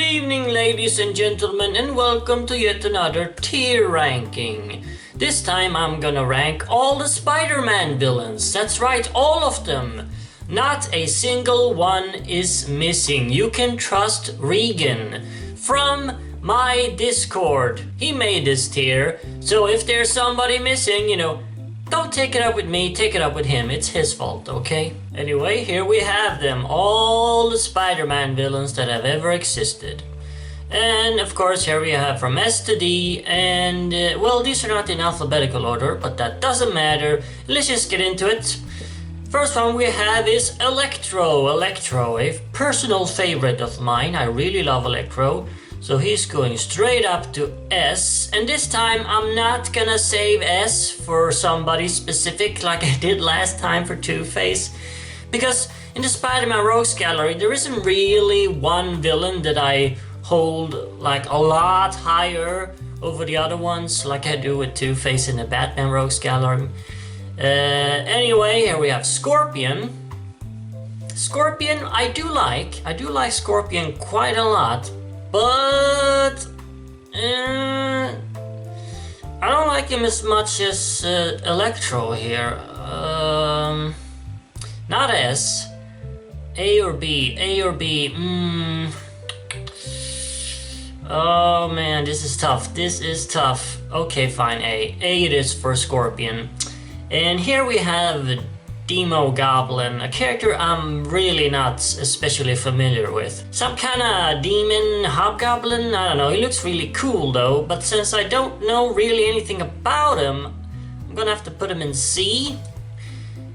evening, ladies and gentlemen, and welcome to yet another tier ranking. This time I'm gonna rank all the Spider-Man villains. That's right, all of them. Not a single one is missing. You can trust Regan from my Discord. He made this tier, so if there's somebody missing, don't take it up with me, take it up with him. It's his fault, okay? Anyway, here we have them. All the Spider-Man villains that have ever existed. And of course, here we have from S to D. And, well, these are not in alphabetical order, but that doesn't matter. Let's just get into it. First one we have is Electro. Electro, a personal favorite of mine. I really love Electro. So he's going straight up to S, and this time I'm not gonna save S for somebody specific like I did last time for Two-Face, because in the Spider-Man Rogues Gallery there isn't really one villain that I hold like a lot higher over the other ones like I do with Two-Face in the Batman Rogues Gallery. Anyway, here we have Scorpion. Scorpion I do like Scorpion quite a lot. But I don't like him as much as Electro here. Not S. A or B. A or B. Oh man, this is tough. This is tough. Okay, fine. A. A it is for Scorpion. And here we have Demo Goblin, a character I'm really not especially familiar with. Some kind of demon hobgoblin, I don't know, he looks really cool though, but since I don't know really anything about him, I'm gonna have to put him in C.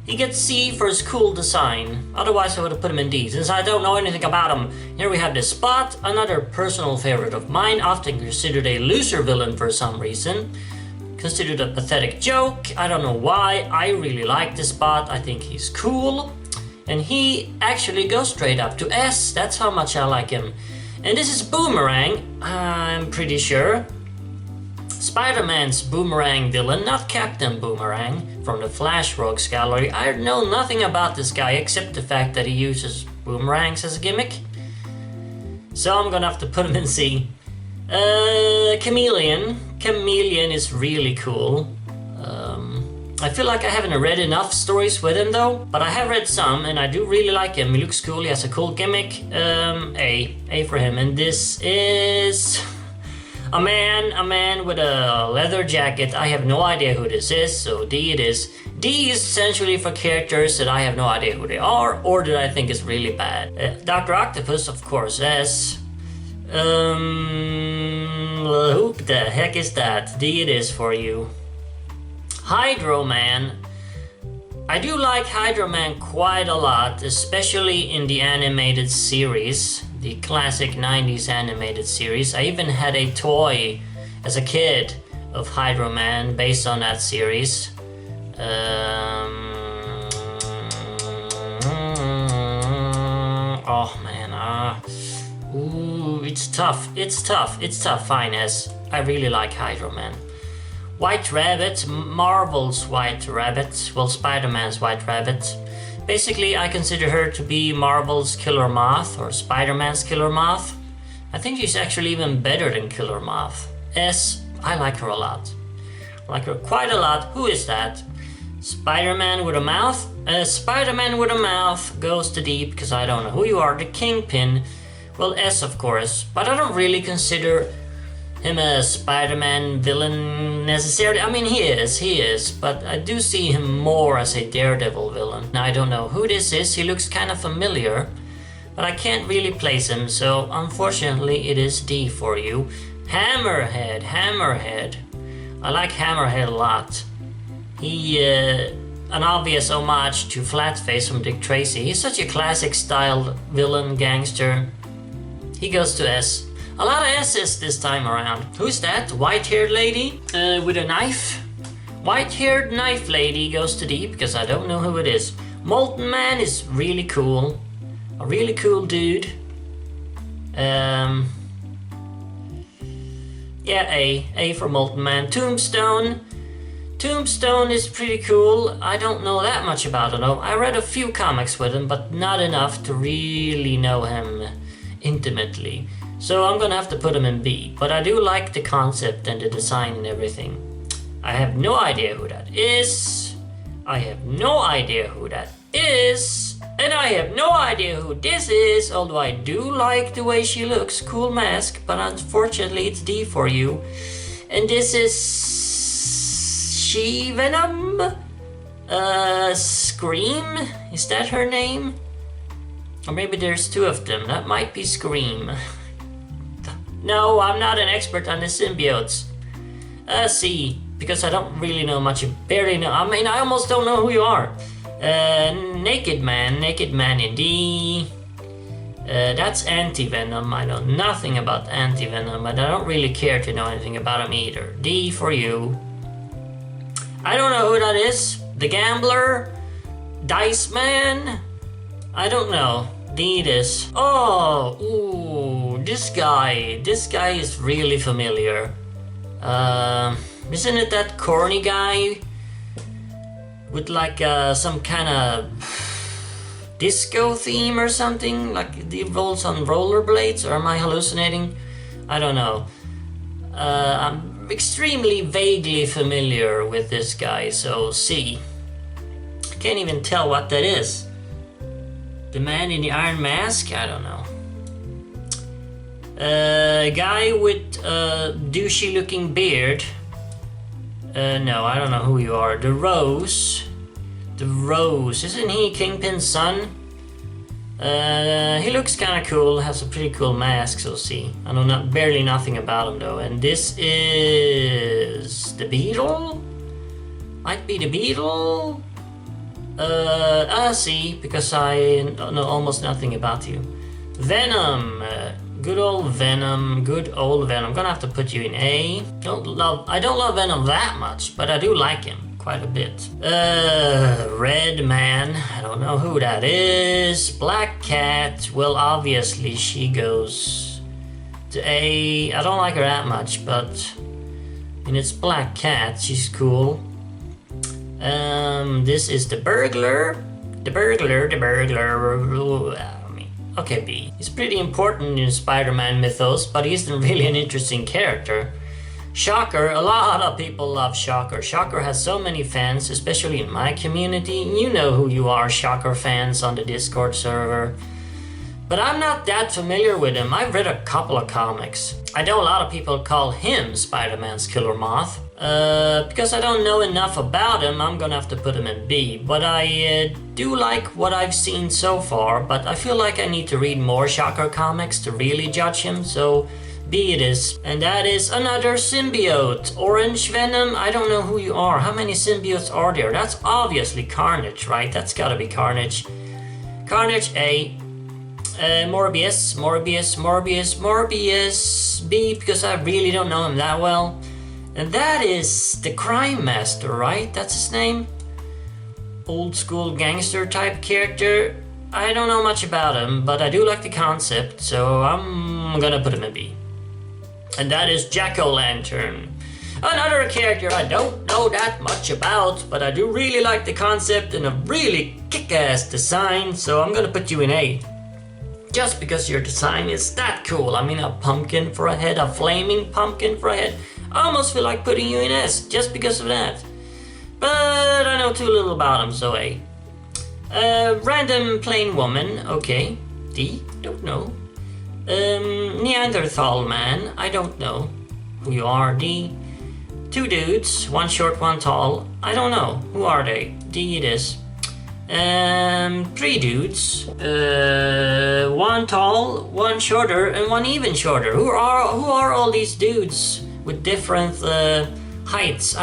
He gets C for his cool design, otherwise I would have put him in D, since I don't know anything about him. Here we have the Spot, another personal favorite of mine, often considered a loser villain for some reason. Considered a pathetic joke. I don't know why. I really like this Spot. I think he's cool. And he actually goes straight up to S. That's how much I like him. And this is Boomerang, I'm pretty sure. Spider-Man's Boomerang villain, not Captain Boomerang from the Flash Rogues Gallery. I know nothing about this guy except the fact that he uses boomerangs as a gimmick. So I'm gonna have to put him in C. Chameleon. Chameleon is really cool. I feel like I haven't read enough stories with him though, but I have read some and I do really like him. He looks cool, he has a cool gimmick. A for him. And this is a man with a leather jacket. I have no idea who this is, so D it is. D is essentially for characters that I have no idea who they are or that I think is really bad. Dr. Octopus, of course, S. Who the heck is that? D it is for you. Hydro Man. I do like Hydro Man quite a lot, especially in the animated series, the classic 90s animated series. I even had a toy as a kid of Hydro Man based on that series. Oh man, ooh, it's tough, fine S. I really like Hydro Man. White Rabbit, Marvel's White Rabbit, well, Spider-Man's White Rabbit. Basically, I consider her to be Marvel's Killer Moth, or Spider-Man's Killer Moth. I think she's actually even better than Killer Moth. S, I like her a lot. I like her quite a lot. Who is that? Spider-Man with a mouth? Spider-Man with a mouth goes to D, because I don't know who you are. The Kingpin. Well, S of course, but I don't really consider him a Spider-Man villain necessarily. I mean, he is, but I do see him more as a Daredevil villain. Now, I don't know who this is, he looks kind of familiar, but I can't really place him, so unfortunately it is D for you. Hammerhead. I like Hammerhead a lot. He, an obvious homage to Flatface from Dick Tracy. He's such a classic styled villain, gangster. He goes to S. A lot of S's this time around. Who's that? White-haired lady with a knife? White-haired knife lady goes to D because I don't know who it is. Molten Man is really cool. A really cool dude. Yeah, A for Molten Man. Tombstone. Tombstone is pretty cool. I don't know that much about him though. I read a few comics with him, but not enough to really know him intimately. So I'm gonna have to put him in B. But I do like the concept and the design and everything. I have no idea who that is. I have no idea who that is. And I have no idea who this is, although I do like the way she looks. Cool mask, but unfortunately it's D for you. And this is... Venom? Scream? Is that her name? Or maybe there's two of them. That might be Scream. No, I'm not an expert on the symbiotes. C, because I don't really know much. Barely know. I mean, I almost don't know who you are. Naked Man in D. That's Anti-Venom. I know nothing about Anti-Venom, but I don't really care to know anything about him either. D for you. I don't know who that is. The Gambler? Dice Man? I don't know. D it is. Oh, ooh, this guy. This guy is really familiar. Isn't it that corny guy? With like some kind of disco theme or something, like he rolls on rollerblades, or am I hallucinating? I don't know. I'm extremely vaguely familiar with this guy, so C. I can't even tell what that is. The man in the iron mask? I don't know. Guy with douchey looking beard. No, I don't know who you are. The Rose. The Rose. Isn't he Kingpin's son? He looks kind of cool. Has a pretty cool mask, so see. I know barely nothing about him though. And this is... the Beetle? Might be the Beetle? See, because I know almost nothing about you. Venom. Good old Venom, good old Venom. I'm gonna have to put you in A. I don't love Venom that much, but I do like him quite a bit. Red Man, I don't know who that is. Black Cat, well obviously she goes to A. I don't like her that much, but I mean it's Black Cat, she's cool. This is the Burglar. The Burglar. Okay, B. He's pretty important in Spider-Man mythos, but he isn't really an interesting character. Shocker, a lot of people love Shocker. Shocker has so many fans, especially in my community. You know who you are, Shocker fans on the Discord server. But I'm not that familiar with him. I've read a couple of comics. I know a lot of people call him Spider-Man's Killer Moth. Because I don't know enough about him, I'm gonna have to put him in B. But I do like what I've seen so far, but I feel like I need to read more Shocker comics to really judge him, so B it is. And that is another symbiote. Orange Venom, I don't know who you are. How many symbiotes are there? That's obviously Carnage, right? That's gotta be Carnage. Carnage, A. Morbius, B, because I really don't know him that well. And that is the Crime Master, right? That's his name? Old school gangster type character. I don't know much about him, but I do like the concept, so I'm gonna put him in B. And that is Jack-o'-lantern. Another character I don't know that much about, but I do really like the concept and a really kick-ass design, so I'm gonna put you in A. Just because your design is that cool. I mean, a pumpkin for a head, a flaming pumpkin for a head. I almost feel like putting you in S, just because of that. But I know too little about him, so A. Random plain woman, okay. D, don't know. Neanderthal Man, I don't know who you are. D. Two dudes, one short, one tall. I don't know. Who are they? D it is. Three dudes. One tall, one shorter, and one even shorter. Who are all these dudes with different heights?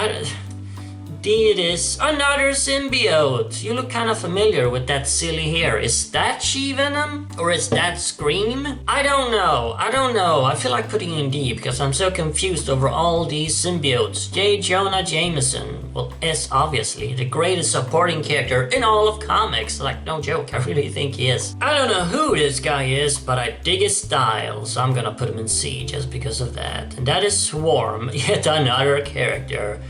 D it is. Another symbiote. You look kind of familiar with that silly hair. Is that She-Venom? Or is that Scream? I don't know. I feel like putting in D because I'm so confused over all these symbiotes. J. Jonah Jameson. Well, S obviously. The greatest supporting character in all of comics. Like, no joke. I really think he is. I don't know who this guy is, but I dig his style. So I'm gonna put him in C just because of that. And that is Swarm. Yet another character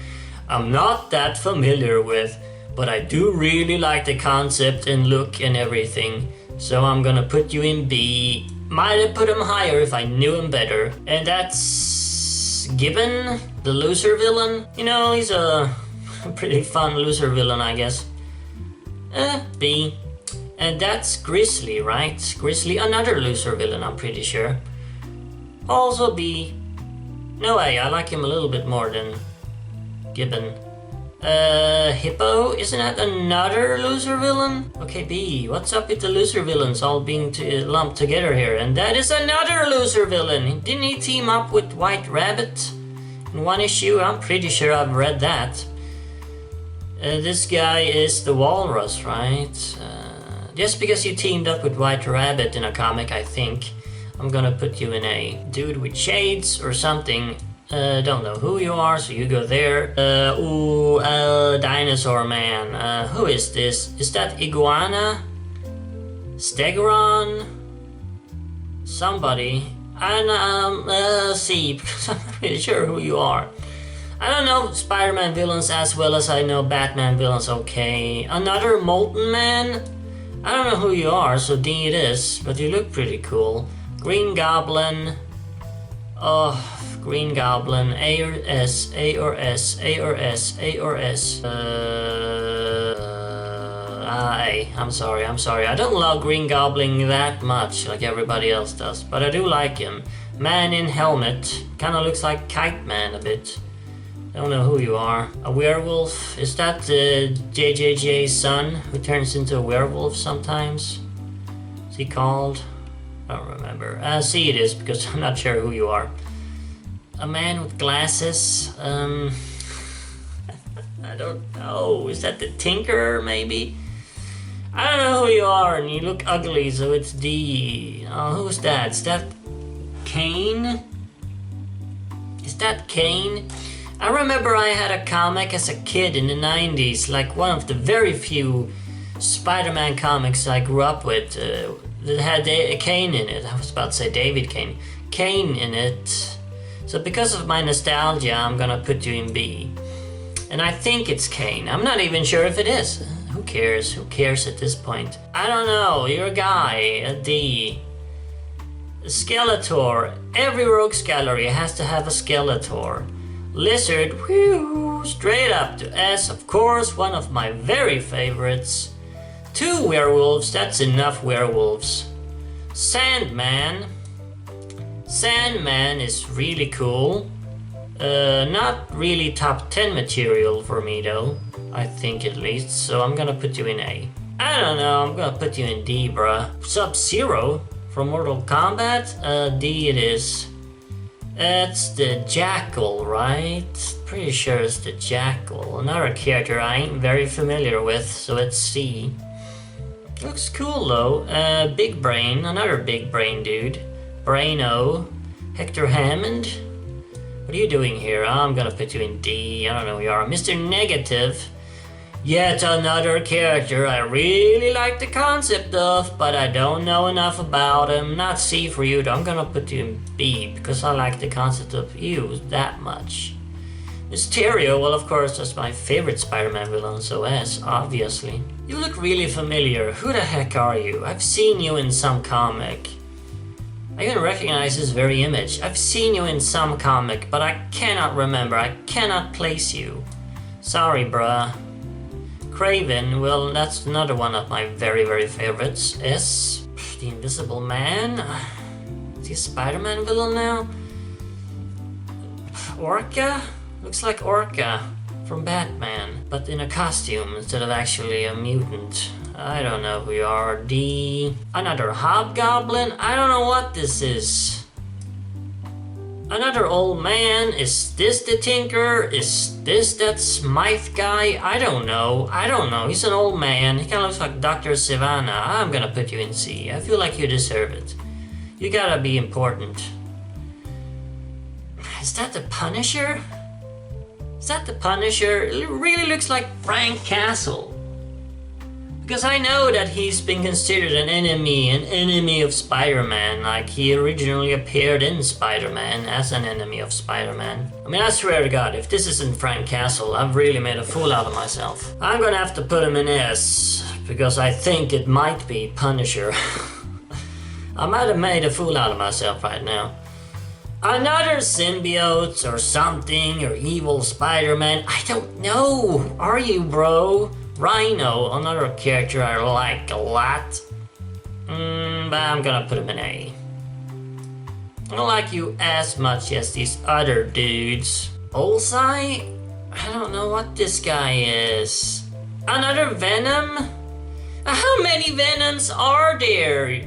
I'm not that familiar with, but I do really like the concept and look and everything. So I'm gonna put you in B. Might have put him higher if I knew him better. And that's Gibbon, the loser villain. You know, he's a pretty fun loser villain, I guess. B. And that's Grizzly, right? Grizzly, another loser villain, I'm pretty sure. Also B. No way, I like him a little bit more than Gibbon. Hippo, isn't that another loser villain? Okay, B, what's up with the loser villains all being lumped together here? And that is another loser villain! Didn't he team up with White Rabbit in one issue? I'm pretty sure I've read that. This guy is the Walrus, right? Just because you teamed up with White Rabbit in a comic, I think, I'm gonna put you in a dude with shades or something. Don't know who you are, so you go there. Dinosaur Man. Who is this? Is that Iguana? Stegoron? Somebody. And, see, because I'm not really sure who you are. I don't know Spider-Man villains as well as I know Batman villains, okay. Another Molten Man? I don't know who you are, so D it is, but you look pretty cool. Green Goblin. Oh, Green Goblin. A or S, A or S, A or S, A or S. I'm sorry. I don't love Green Goblin that much, like everybody else does, but I do like him. Man in helmet. Kinda looks like Kite Man a bit. Don't know who you are. A werewolf? Is that JJJ's son who turns into a werewolf sometimes? Is he called? I don't remember. See, it is because I'm not sure who you are. A man with glasses. I don't know. Is that the Tinkerer maybe? I don't know who you are and you look ugly, so it's D. Oh, who's that? Is that Kane? Is that Kane? I remember I had a comic as a kid in the 90s, like one of the very few Spider-Man comics I grew up with that had Kane in it. I was about to say David Kane. Kane in it. So because of my nostalgia, I'm gonna put you in B. And I think it's Kane. I'm not even sure if it is. Who cares? Who cares at this point? I don't know. You're a guy. A D. Skeletor. Every Rogues Gallery has to have a Skeletor. Lizard, whew, straight up to S, of course, one of my very favorites. 2 werewolves, that's enough werewolves. Sandman. Sandman is really cool. Not really top 10 material for me though, I think at least, so I'm gonna put you in A. I don't know, I'm gonna put you in D, bruh. Sub-Zero from Mortal Kombat? D it is. It's the Jackal, right? Pretty sure it's the Jackal. Another character I ain't very familiar with, so it's C. Looks cool though. Big Brain, another big brain dude. Braino. Hector Hammond. What are you doing here? I'm gonna put you in D. I don't know who you are. Mr. Negative. Yet another character I really like the concept of, but I don't know enough about him. Not C for you though. I'm gonna put you in B because I like the concept of you that much. Mysterio, well of course that's my favorite Spider-Man villain, so S, obviously. You look really familiar. Who the heck are you? I've seen you in some comic. I even recognize this very image. I've seen you in some comic, but I cannot remember. I cannot place you. Sorry, bruh. Craven, well, that's another one of my very, very favorites. S. The Invisible Man. Is he a Spider-Man villain now? Orca? Looks like Orca from Batman, but in a costume instead of actually a mutant. I don't know who you are. D. Another Hobgoblin? I don't know what this is. Another old man? Is this the Tinker? Is this that Smythe guy? I don't know. He's an old man. He kinda looks like Dr. Sivana. I'm gonna put you in C. I feel like you deserve it. You gotta be important. Is that the Punisher? Is that the Punisher? It really looks like Frank Castle. Because I know that he's been considered an enemy of Spider-Man, like he originally appeared in Spider-Man as an enemy of Spider-Man. I mean, I swear to God, if this isn't Frank Castle, I've really made a fool out of myself. I'm gonna have to put him in S, because I think it might be Punisher. I might have made a fool out of myself right now. Another symbiote or something, or evil Spider-Man. I don't know. Are you, bro? Rhino, another character I like a lot. But I'm gonna put him in A. I don't like you as much as these other dudes. Bullseye? I don't know what this guy is. Another Venom? How many Venoms are there?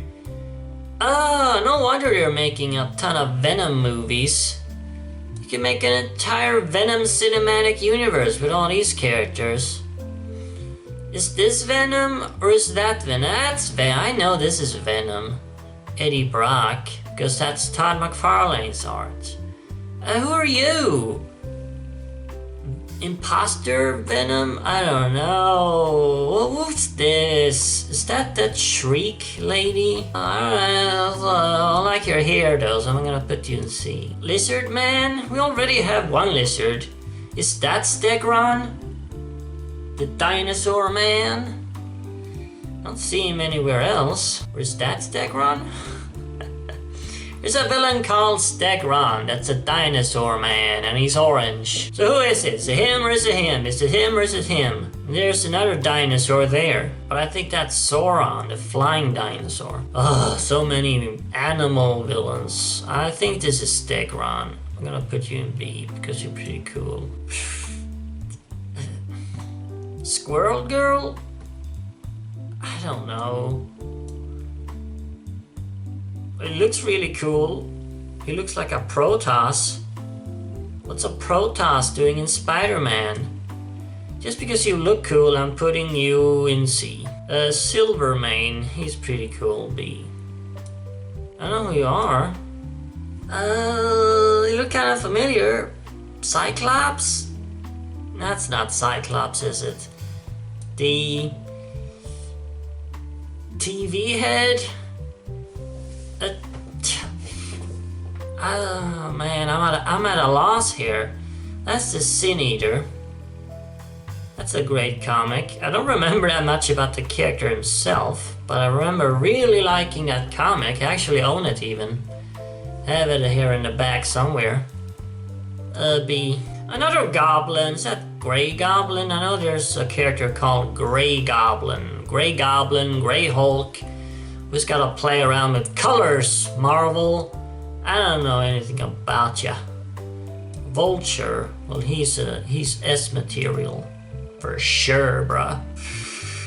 No wonder they're making a ton of Venom movies. You can make an entire Venom cinematic universe with all these characters. Is this Venom or is that Venom? That's Venom. I know this is Venom. Eddie Brock, because that's Todd McFarlane's art. Who are you? Imposter Venom? I don't know. What's this? Is that Shriek lady? I like your hair though, so I'm gonna put you in C. Lizard Man? We already have one lizard. Is that Stegron? The Dinosaur Man? I don't see him anywhere else. Where's that Stegron? There's a villain called Stegron that's a dinosaur man and he's orange. So who is it? Is it him or is it him? Is it him or is it him? There's another dinosaur there. But I think that's Sauron, the flying dinosaur. Oh, so many animal villains. I think this is Stegron. I'm gonna put you in B because you're pretty cool. Squirrel Girl? I don't know. It looks really cool. He looks like a Protoss. What's a Protoss doing in Spider-Man? Just because you look cool, I'm putting you in C. Silvermane, he's pretty cool, B. I know who you are. You look kind of familiar. Cyclops? That's not Cyclops, is it? The TV head? Oh man, I'm at a loss here. That's the Sin Eater. That's a great comic. I don't remember that much about the character himself, but I remember really liking that comic. I actually own it even. Have it here in the back somewhere. B. Another Goblin. Is that Grey Goblin? I know there's a character called Grey Goblin. Grey Goblin, Grey Hulk. We just gotta play around with colors, Marvel. I don't know anything about ya. Vulture, well he's S material. For sure, bruh.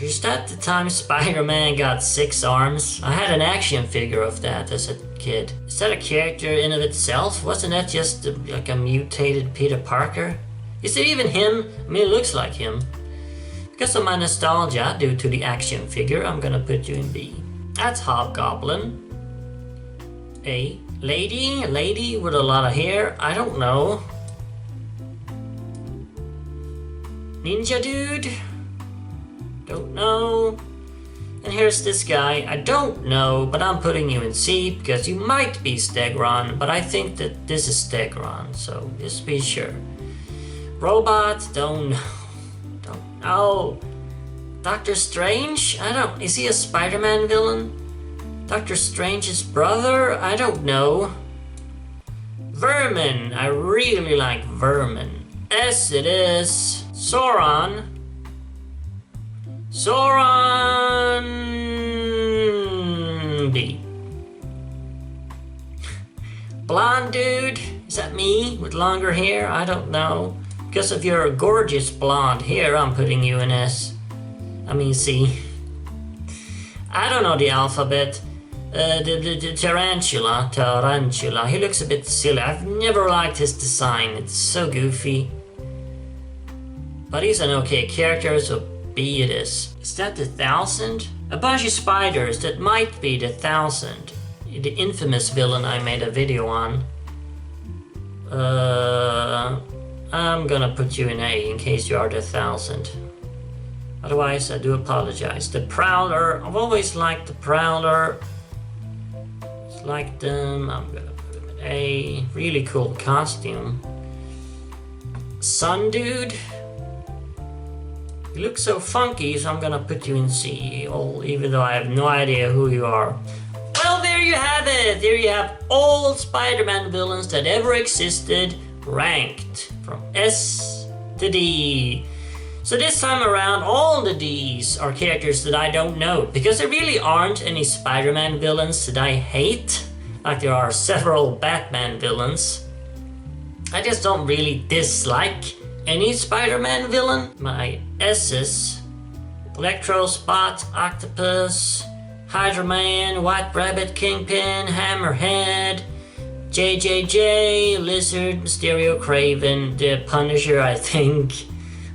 Is that the time Spider-Man got 6 arms? I had an action figure of that as a kid. Is that a character in of itself? Wasn't that just like a mutated Peter Parker? Is it even him? I mean, it looks like him. Because of my nostalgia due to the action figure, I'm gonna put you in B. That's Hobgoblin. A. Lady? A lady with a lot of hair? I don't know. Ninja dude? Don't know. And here's this guy. I don't know, but I'm putting you in C because you might be Stegron, but I think that this is Stegron, so just be sure. Robot? Don't know. Don't know. Doctor Strange? Is he a Spider-Man villain? Doctor Strange's brother? I don't know. Vermin. I really like Vermin. S it is. Sauron. Sauron B. Blonde dude? Is that me with longer hair? I don't know. Because of your gorgeous blonde hair, I'm putting you in S. C. I don't know the alphabet. The tarantula. He looks a bit silly. I've never liked his design. It's so goofy. But he's an okay character, so B it is. Is that the 1000? A bunch of spiders. That might be the 1000. The infamous villain I made a video on. I'm gonna put you in A in case you are the 1000. Otherwise, I do apologize. The Prowler. I've always liked the Prowler. Just like them. I'm gonna put him in A. Really cool costume. Sun Dude. You look so funky, so I'm gonna put you in C. Even though I have no idea who you are. Well, there there you have it! There you have all Spider-Man villains that ever existed, ranked from S to D. So this time around, all the Ds are characters that I don't know, because there really aren't any Spider-Man villains that I hate, like there are several Batman villains. I just don't really dislike any Spider-Man villain. My S's: Electro, Spot, Octopus, Hydra Man, White Rabbit, Kingpin, Hammerhead, JJJ, Lizard, Mysterio, Craven, the Punisher, I think,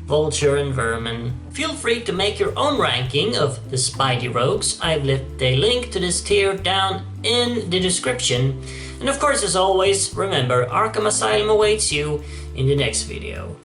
Vulture, and Vermin. Feel free to make your own ranking of the Spidey Rogues. I've left a link to this tier down in the description. And of course, as always, remember, Arkham Asylum awaits you in the next video.